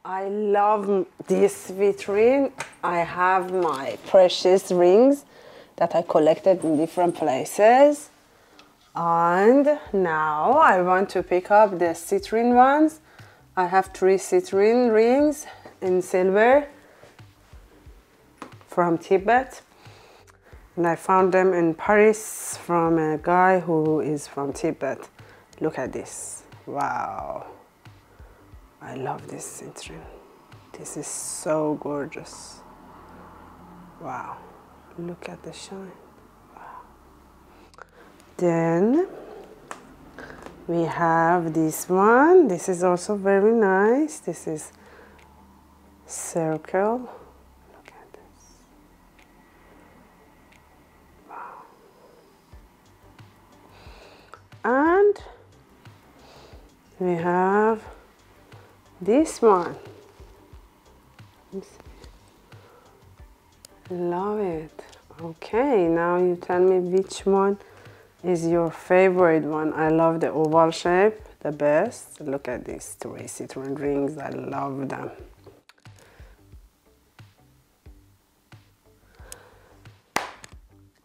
I love this vitrine. I have my precious rings that I collected in different places. And now I want to pick up the citrine ones. I have 3 citrine rings in silver from Tibet. And I found them in Paris from a guy who is from Tibet. Look at this. Wow. I love this citrine. This is so gorgeous. Wow. Look at the shine. Wow. Then we have this one. This is also very nice. This is circle. Look at this. Wow. And we have this one. Love it. Okay, now you tell me which one is your favorite one. I love the oval shape the best. Look at these 3 citrine rings. I love them.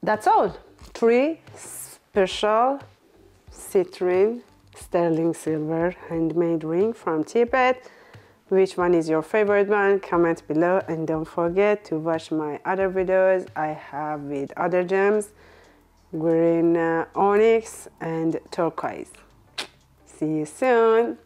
That's all. 3 special citrine sterling silver handmade ring from Tibet. Which one is your favorite one? Comment below, and don't forget to watch my other videos I have with other gems, green onyx and turquoise. See you soon.